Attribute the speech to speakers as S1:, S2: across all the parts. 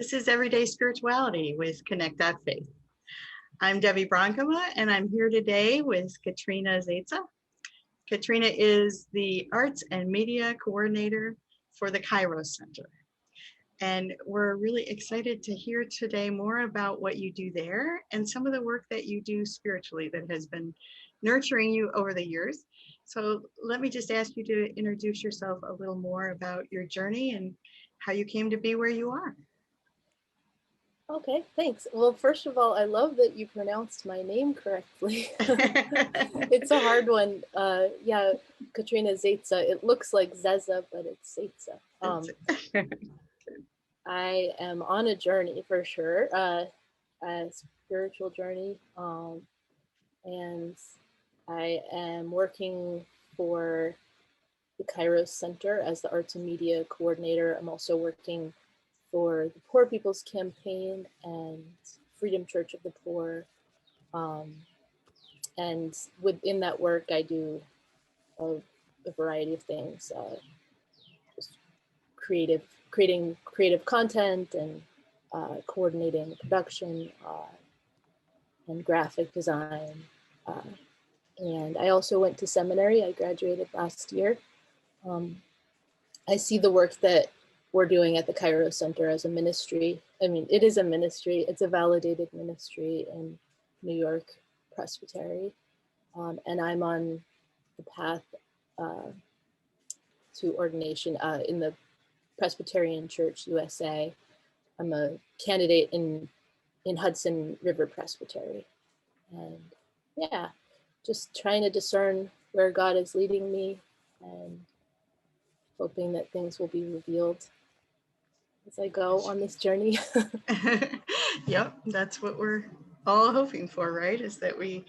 S1: This is Everyday Spirituality with connect.faith. I'm Debbie Bronkema, and I'm here today with Katrina Zezza. Katrina is the Arts and Media Coordinator for the Kairos Center. And we're really excited to hear today more about what you do there and some of the work that you do spiritually that has been nurturing you over the years. So let me just ask you to introduce yourself a little more about your journey and how you came to be where you are.
S2: Okay, thanks. Well, first of all, I love that you pronounced my name correctly. It's a hard one. Yeah, Katrina Zezza. It looks like Zezza, but it's Zezza. I am on a journey for sure, a spiritual journey, and I am working for the Kairos Center as the Arts and Media Coordinator. I'm also working for the Poor People's Campaign and Freedom Church of the Poor. And within that work, I do a variety of things, just creating creative content and coordinating production and graphic design. And I also went to seminary. I graduated last year. I see the work that we're doing at the Kairos Center as a ministry. I mean, it is a ministry. It's a validated ministry in New York Presbyterian. And I'm on the path to ordination in the Presbyterian Church, USA. I'm a candidate in Hudson River Presbytery. And yeah, just trying to discern where God is leading me and hoping that things will be revealed as I go on this journey.
S1: Yep, that's what we're all hoping for, right? Is that we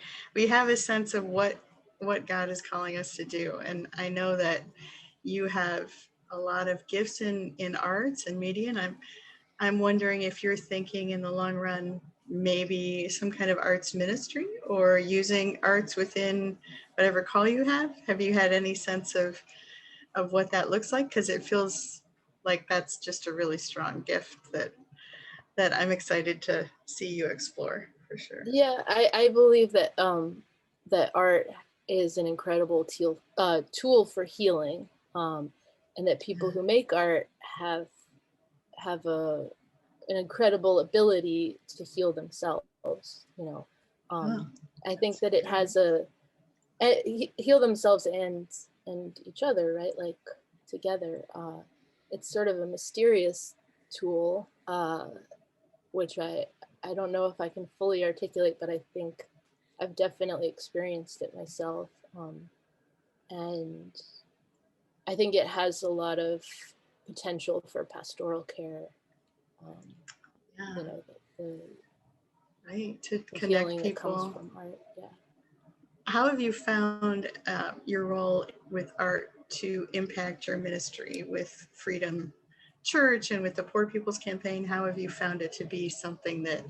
S1: have a sense of what God is calling us to do. And I know that you have a lot of gifts in arts and media, and I'm wondering if you're thinking in the long run maybe some kind of arts ministry or using arts within whatever call you have. Have you had any sense of what that looks like? Because it feels like that's just a really strong gift that I'm excited to see you explore for sure.
S2: Yeah, I believe that that art is an incredible tool for healing, and that people who make art have an incredible ability to heal themselves. You know, I think that it has heal themselves and each other, right? Like together. It's sort of a mysterious tool, which I don't know if I can fully articulate, but I think I've definitely experienced it myself. And I think it has a lot of potential for pastoral care. You know,
S1: right, to
S2: the
S1: connect
S2: healing
S1: people.
S2: That comes from art. Yeah.
S1: How have you found your role with art to impact your ministry with Freedom Church and with the Poor People's Campaign? How have you found it to be something that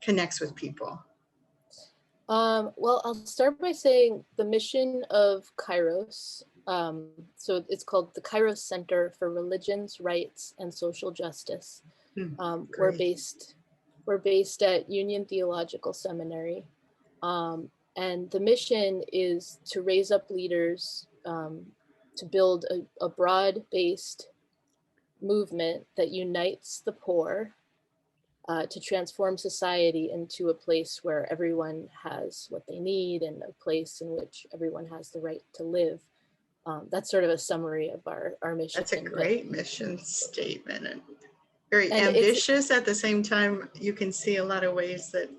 S1: connects with people?
S2: Well, I'll start by saying the mission of Kairos. So it's called the Kairos Center for Religions, Rights, and Social Justice. We're based at Union Theological Seminary. And the mission is to raise up leaders to build a broad-based movement that unites the poor to transform society into a place where everyone has what they need and a place in which everyone has the right to live. That's sort of a summary of our mission.
S1: That's a great mission statement and very ambitious. At the same time, you can see a lot of ways that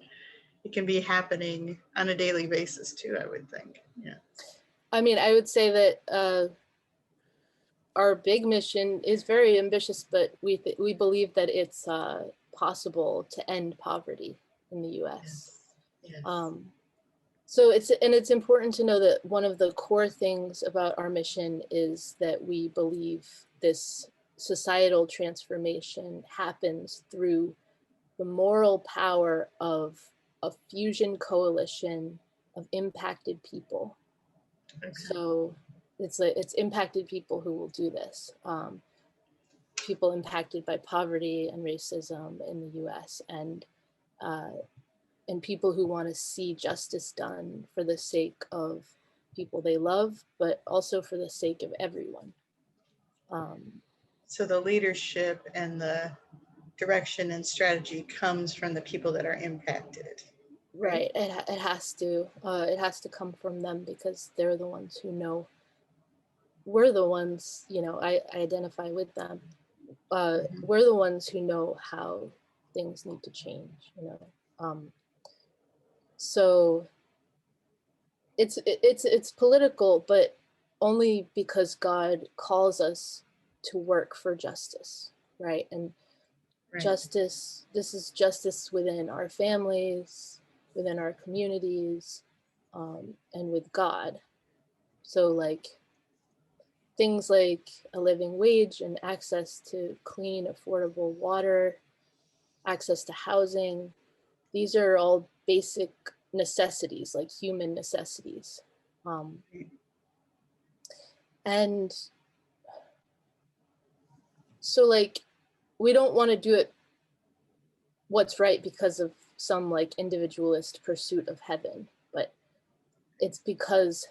S1: it can be happening on a daily basis too, I would think. Yeah.
S2: I mean, I would say that our big mission is very ambitious, but we believe that it's possible to end poverty in the U.S.
S1: Yes.
S2: So it's important to know that one of the core things about our mission is that we believe this societal transformation happens through the moral power of a fusion coalition of impacted people. Okay. So it's impacted people who will do this. people impacted by poverty and racism in the US, and people who want to see justice done for the sake of people they love, but also for the sake of everyone.
S1: So the leadership and the direction and strategy comes from the people that are impacted.
S2: Right. It has to come from them, because they're the ones who know. We're the ones, I identify with them. We're the ones who know how things need to change, so it's political, but only because God calls us to work for justice, right? And justice, this is justice within our families, within our communities, and with God. So like things like a living wage and access to clean, affordable water, access to housing, these are all basic necessities, like human necessities. And so like, we don't want to do it what's right because of some like individualist pursuit of heaven, but it's because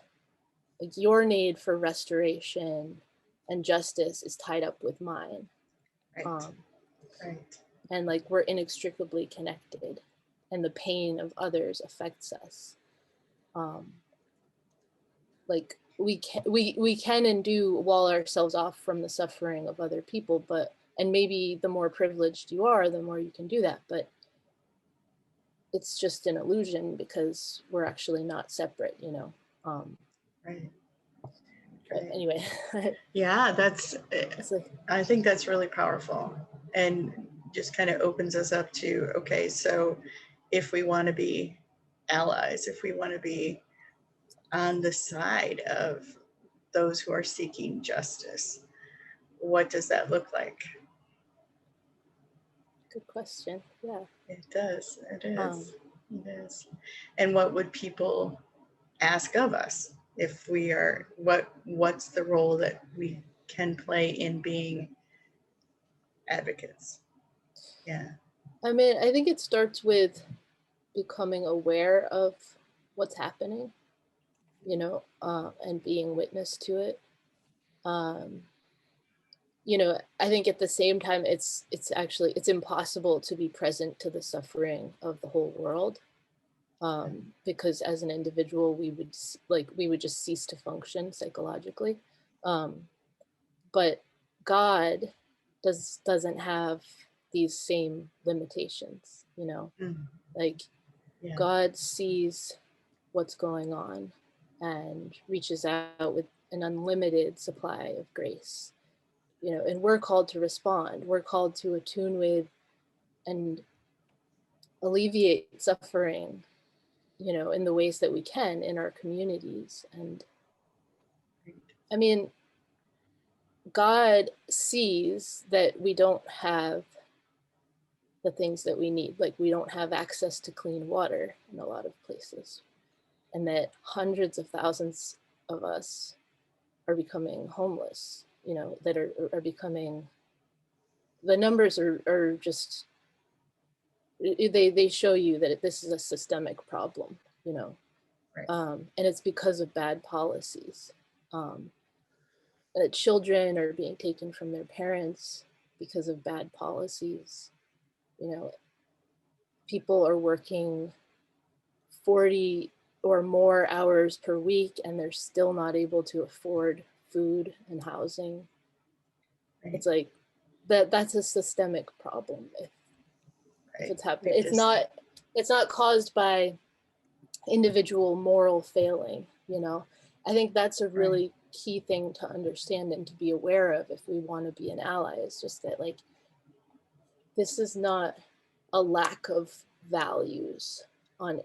S2: like your need for restoration and justice is tied up with mine.
S1: Right.
S2: And like we're inextricably connected, and the pain of others affects us. Like we can and do wall ourselves off from the suffering of other people, and maybe the more privileged you are, the more you can do that, but it's just an illusion, because we're actually not separate,
S1: Right.
S2: But anyway.
S1: Yeah, I think that's really powerful, and just kind of opens us up to, okay, so if we want to be allies, if we want to be on the side of those who are seeking justice, what does that look like?
S2: Good question. Yeah.
S1: It does. It is. It is. And what would people ask of us if we are, what's the role that we can play in being advocates? Yeah.
S2: I mean, I think it starts with becoming aware of what's happening, and being witness to it. I think at the same time, it's impossible to be present to the suffering of the whole world, because as an individual, we would just cease to function psychologically. But God doesn't have these same limitations, like God sees what's going on and reaches out with an unlimited supply of grace, and we're called to respond. We're called to attune with and alleviate suffering, in the ways that we can in our communities. And I mean, God sees that we don't have the things that we need. Like we don't have access to clean water in a lot of places, and that hundreds of thousands of us are becoming homeless, that are becoming, the numbers are just, they show you that this is a systemic problem, and it's because of bad policies. Children are being taken from their parents because of bad policies. People are working 40 or more hours per week, and they're still not able to afford food and housing. It's like that's a systemic problem if it's happening. It's not caused by individual moral failing, I think that's a really key thing to understand and to be aware of if we want to be an ally. It's just that like this is not a lack of values on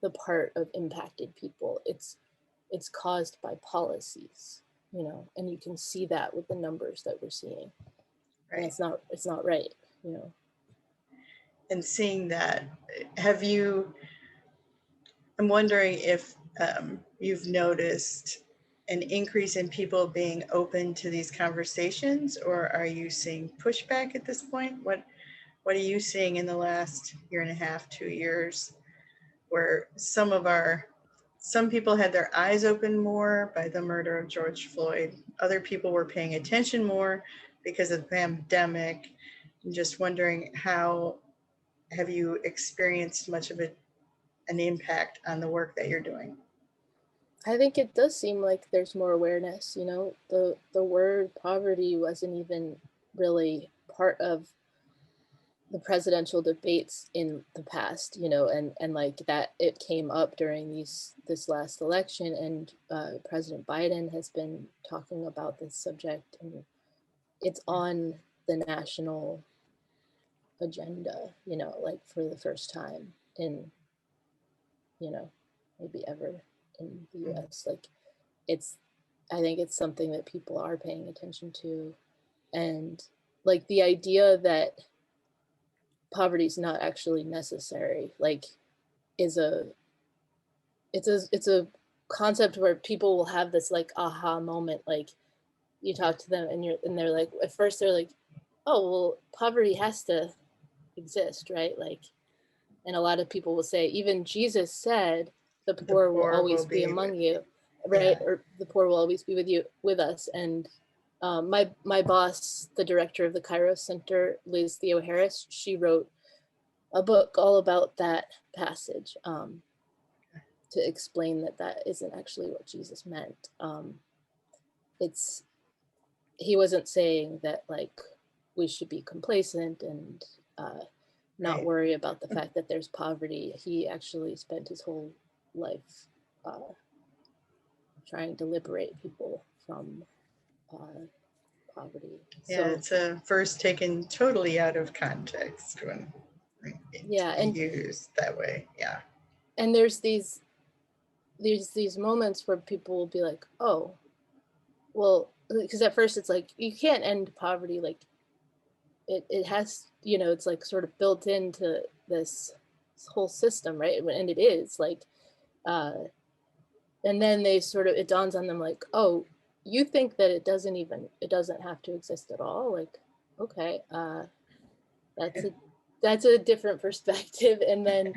S2: the part of impacted people. It's caused by policies, and you can see that with the numbers that we're seeing. And it's not right,
S1: And seeing that, I'm wondering if you've noticed an increase in people being open to these conversations, or are you seeing pushback at this point? What are you seeing in the last year and a half, 2 years, where some people had their eyes open more by the murder of George Floyd. Other people were paying attention more because of the pandemic. I'm just wondering, how have you experienced much of an impact on the work that you're doing?
S2: I think it does seem like there's more awareness. You know, the word poverty wasn't even really part of the presidential debates in the past, you know, and like that it came up during this last election, and President Biden has been talking about this subject, and it's on the national agenda, you know, like for the first time in, you know, maybe ever in the US. Like I think it's something that people are paying attention to. And like the idea that poverty is not actually necessary, like it's a concept where people will have this like aha moment. Like you talk to them and they're like, at first they're like, oh, well, poverty has to exist, right? Like, and a lot of people will say, even Jesus said, the poor will always be among you, right? Yeah. Or the poor will always be with us. And my boss, the director of the Kairos Center, Liz Theo Harris, she wrote a book all about that passage to explain that isn't actually what Jesus meant. He wasn't saying that like we should be complacent and not worry about the fact that there's poverty. He actually spent his whole life trying to liberate people from poverty.
S1: Yeah, so, it's a verse taken totally out of context when and used that way. Yeah.
S2: And there's these moments where people will be like, oh, well, because at first it's like, you can't end poverty. Like it has, you know, it's like sort of built into this whole system, right? And it is like, and then it dawns on them like, oh, you think that it doesn't have to exist at all? Like, okay, that's a different perspective. And then,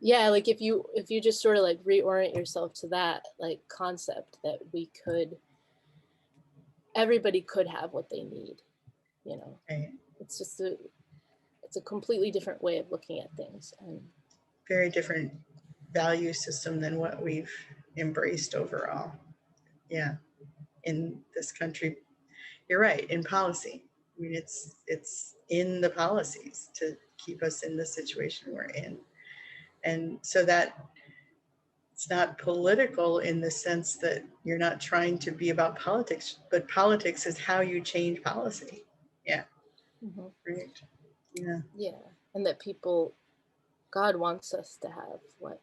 S2: yeah, like if you just sort of like reorient yourself to that like concept that everybody could have what they need, you know, it's just it's a completely different way of looking at things, and
S1: very different value system than what we've embraced overall. Yeah, in this country, you're right, in policy. I mean, it's in the policies to keep us in the situation we're in. And so that it's not political in the sense that you're not trying to be about politics, but politics is how you change policy. Yeah. Mm-hmm. Great. Yeah.
S2: Yeah. And that God wants us to have what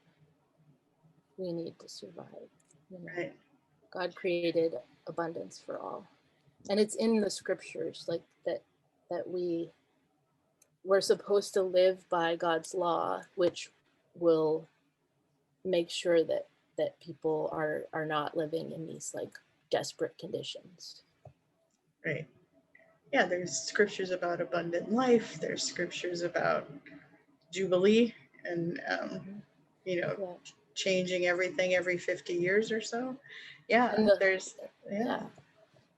S2: we need to survive. You know? Right. God created abundance for all. And it's in the scriptures, like that we're supposed to live by God's law, which will make sure that people are not living in these like desperate conditions.
S1: Right. Yeah, there's scriptures about abundant life. There's scriptures about Jubilee and, you know, changing everything every 50 years or so. Yeah, and
S2: yeah.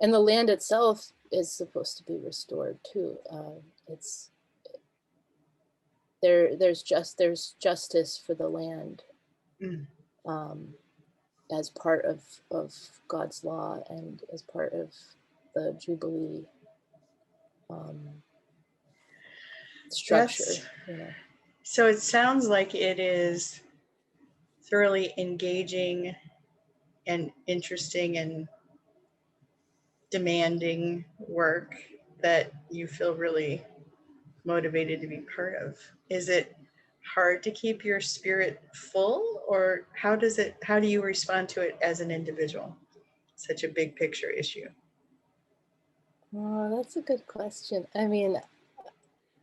S2: And the land itself is supposed to be restored too. There's justice for the land as part of God's law and as part of the Jubilee structure. You know.
S1: So it sounds like it is thoroughly engaging and interesting and demanding work that you feel really motivated to be part of. Is it hard to keep your spirit full, or how do you respond to it as an individual? Such a big picture issue.
S2: Oh, that's a good question. I mean,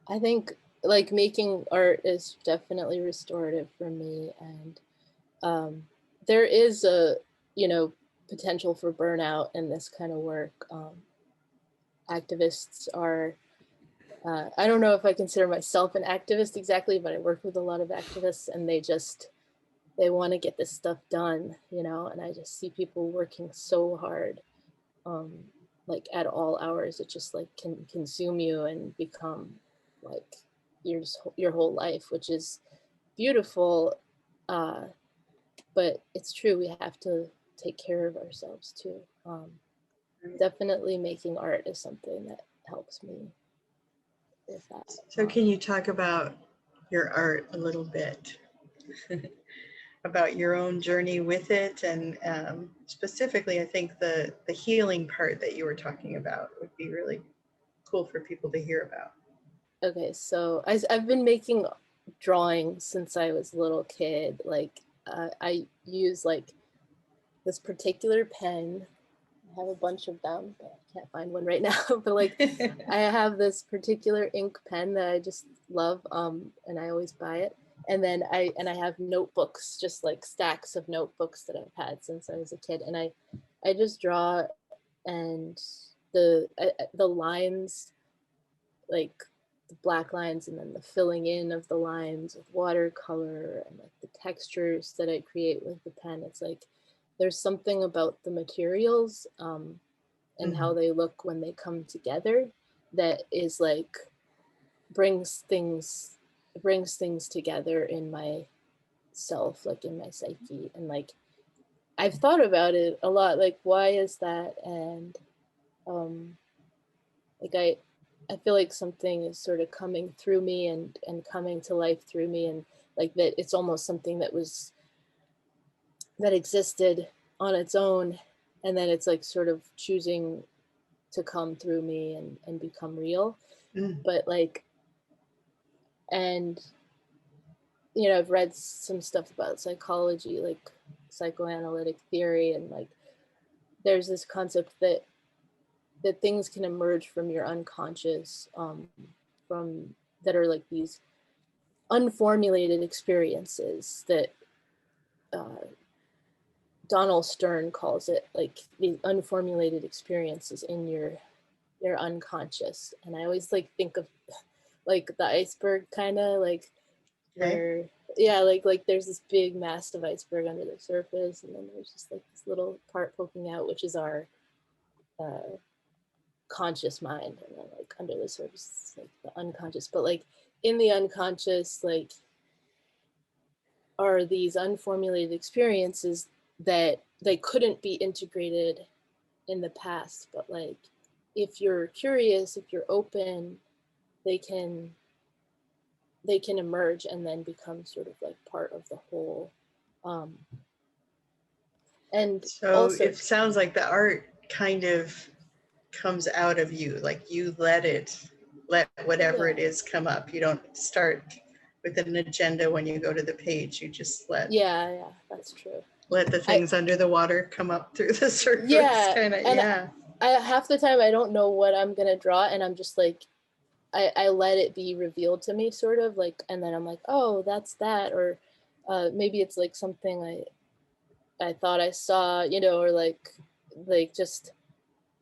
S2: I think like making art is definitely restorative for me, and there is a, you know, potential for burnout in this kind of work. Activists are, I don't know if I consider myself an activist exactly, but I work with a lot of activists, and they want to get this stuff done, you know, and I just see people working so hard, like at all hours. It just like can consume you and become like your whole life, which is beautiful. But it's true, we have to take care of ourselves too. Definitely making art is something that helps me with that.
S1: So can you talk about your art a little bit? About your own journey with it, and specifically, I think the healing part that you were talking about would be really cool for people to hear about.
S2: Okay, so I've been making drawings since I was a little kid. Like I use like this particular pen. I have a bunch of them, but I can't find one right now. But like I have this particular ink pen that I just love, and I always buy it. And then I have notebooks, just like stacks of notebooks that I've had since I was a kid. And I just draw, and the lines, like the black lines, and then the filling in of the lines with watercolor, and like the textures that I create with the pen. It's like there's something about the materials and how they look when they come together that is like brings things together in myself, like in my psyche. And like I've thought about it a lot, like why is that? And like I feel like something is sort of coming through me and coming to life through me, and like that it's almost something that existed on its own, and then it's like sort of choosing to come through me and become real. But like, and you know, I've read some stuff about psychology, like psychoanalytic theory, and like there's this concept that things can emerge from your unconscious, from that are like these unformulated experiences that Donald Stern calls it, like these unformulated experiences in your unconscious. And I always like think of like the iceberg, kind of like where like there's this big massive iceberg under the surface, and then there's just like this little part poking out, which is our conscious mind, and then like under the surface it's like the unconscious. But like in the unconscious, like are these unformulated experiences that they couldn't be integrated in the past, but like if you're curious, if you're open, they can emerge and then become sort of like part of the whole. And
S1: so
S2: also,
S1: it sounds like the art kind of comes out of you, like you let whatever it is come up. You don't start with an agenda when you go to the page. You just let
S2: that's true,
S1: let the things under the water come up through the surface.
S2: I half the time I don't know what I'm gonna draw, and I'm just like I let it be revealed to me, sort of like, and then I'm like, oh, that's that, or maybe it's like something I thought I saw, you know, or like just,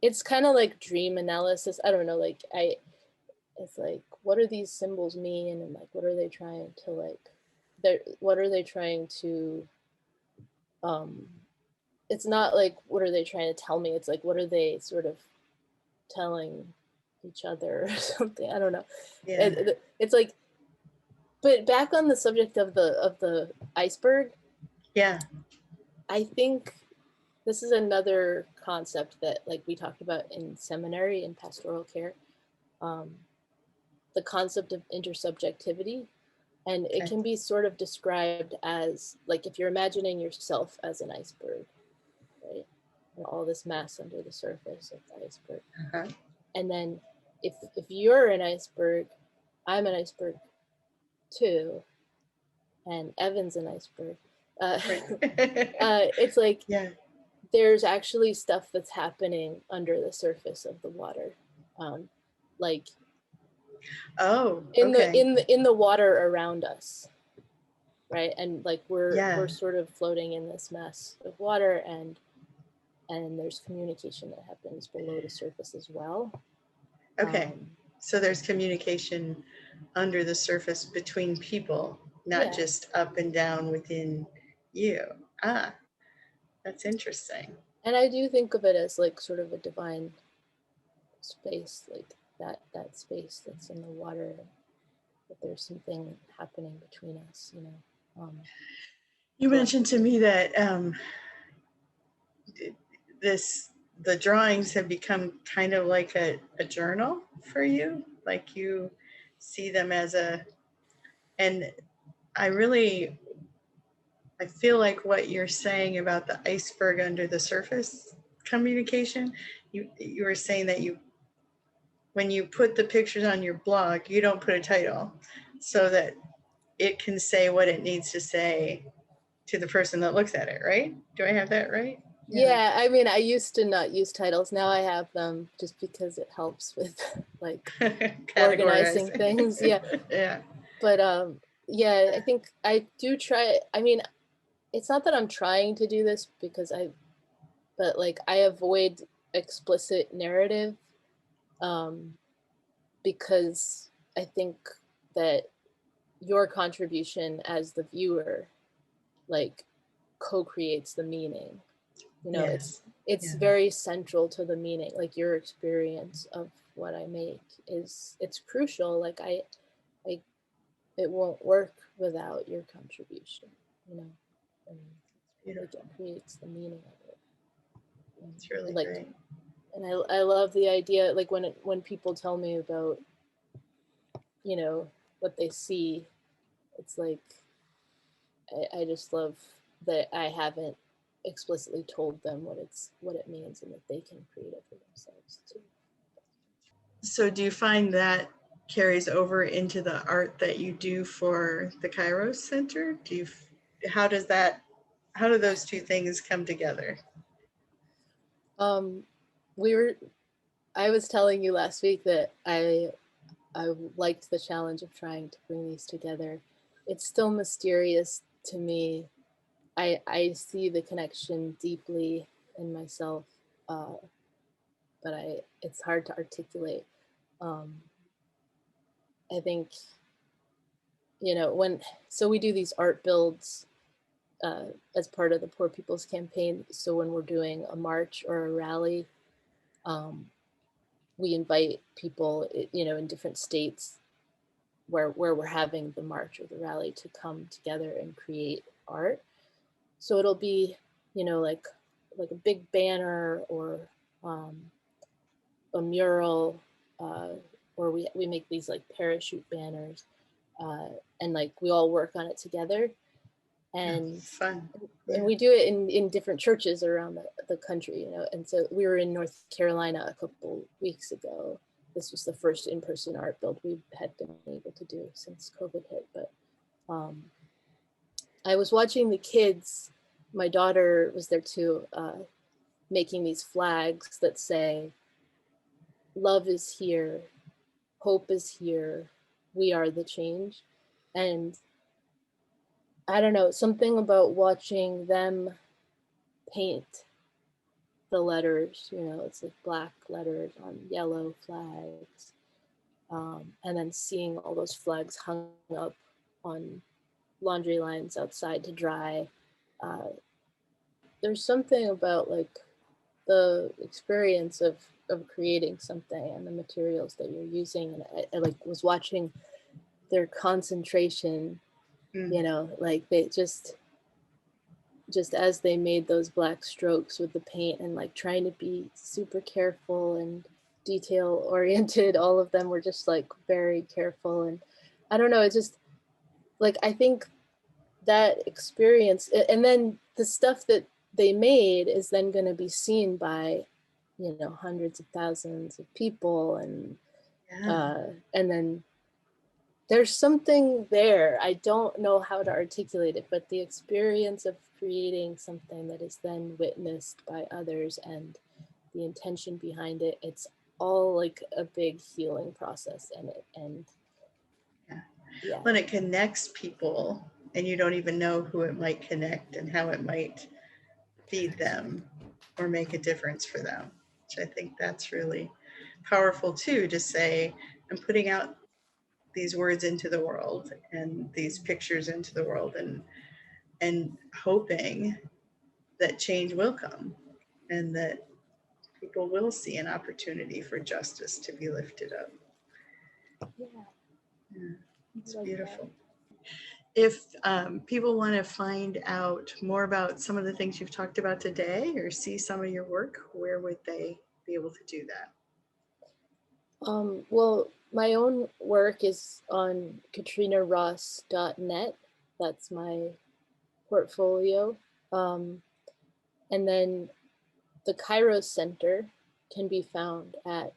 S2: it's kind of like dream analysis. I don't know, like it's like, what do these symbols mean, and like what are they trying to like, what are they trying to it's not like what are they trying to tell me, it's like what are they sort of telling each other or something. I don't know. It's like, but back on the subject of the iceberg, I think this is another concept that like we talked about in seminary in pastoral care, the concept of intersubjectivity. And it can be sort of described as like if you're imagining yourself as an iceberg, right? And all this mass under the surface of the iceberg. And then if you're an iceberg, I'm an iceberg too, and Evan's an iceberg. It's like there's actually stuff that's happening under the surface of the water, like in the water around us, right? And like we're sort of floating in this mess of water, and and there's communication that happens below the surface as well.
S1: Okay. So there's communication under the surface between people, not just up and down within you. That's interesting.
S2: And I do think of it as like sort of a divine space, like that space that's in the water, that there's something happening between us, you know.
S1: You mentioned to me that the drawings have become kind of like a journal for you, like you see them as and I feel like what you're saying about the iceberg under the surface communication, you were saying that when you put the pictures on your blog, you don't put a title so that it can say what it needs to say to the person that looks at it, right? Do I have that right?
S2: Yeah, I mean, I used to not use titles. Now I have them just because it helps with like organizing things. Yeah.
S1: Yeah.
S2: But yeah, I think I do try. I mean, it's not that I'm trying to do this but like I avoid explicit narrative because I think that your contribution as the viewer like co-creates the meaning. You know, it's very central to the meaning. Like your experience of what I make it's crucial. Like it won't work without your contribution, you know. And like it creates the meaning of it.
S1: It's really
S2: like,
S1: great.
S2: And I love the idea, like when people tell me about, you know, what they see, it's like I just love that I haven't explicitly told them what it means, and that they can create it for themselves too.
S1: So do you find that carries over into the art that you do for the Kairos Center? How do those two things come together?
S2: I was telling you last week that I liked the challenge of trying to bring these together. It's still mysterious to me. I see the connection deeply in myself, but it's hard to articulate. I think, you know, so we do these art builds as part of the Poor People's Campaign. So when we're doing a march or a rally, we invite people, you know, in different states where we're having the march or the rally to come together and create art. So it'll be, you know, like a big banner or a mural, or we make these like parachute banners, and like we all work on it together. And
S1: fun.
S2: And we do it in different churches around the country, you know. And so we were in North Carolina a couple weeks ago. This was the first in-person art build we had been able to do since COVID hit. But I was watching the kids, my daughter was there too, making these flags that say, love is here, hope is here, we are the change. And I don't know, something about watching them paint the letters, you know, it's like black letters on yellow flags. And then seeing all those flags hung up on laundry lines outside to dry. There's something about like the experience of creating something and the materials that you're using. And I like was watching their concentration, you know, like they just as they made those black strokes with the paint and like trying to be super careful and detail oriented, all of them were just like very careful. And I don't know, it's just like, I think that experience, and then the stuff that they made is then going to be seen by, you know, hundreds of thousands of people. And then there's something there. I don't know how to articulate it, but the experience of creating something that is then witnessed by others and the intention behind it, it's all like a big healing process in it. And
S1: when it connects people and you don't even know who it might connect and how it might feed them. or make a difference for them, which I think that's really powerful too, to say, I'm putting out these words into the world and these pictures into the world, and hoping that change will come and that people will see an opportunity for justice to be lifted up. Yeah, it's beautiful. If people want to find out more about some of the things you've talked about today or see some of your work, where would they be able to do that?
S2: Well, my own work is on katrinaross.net. That's my portfolio. And then the Kairos Center can be found at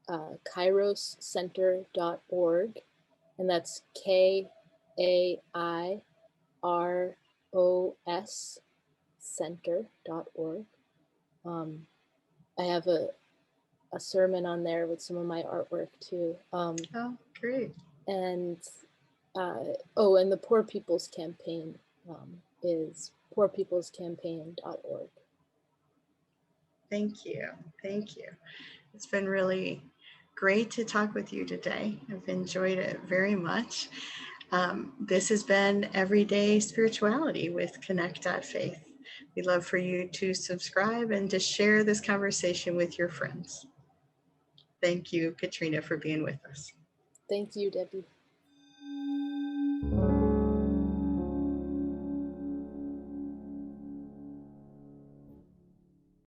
S2: kairoscenter.org. And that's KAIROS center.org. I have a sermon on there with some of my artwork too.
S1: Oh, great.
S2: And and the Poor People's Campaign is poorpeoplescampaign.org.
S1: Thank you. Thank you. It's been really great to talk with you today. I've enjoyed it very much. This has been Everyday Spirituality with connect.faith. We'd love for you to subscribe and to share this conversation with your friends. Thank you, Katrina, for being with us.
S2: Thank you, Debbie.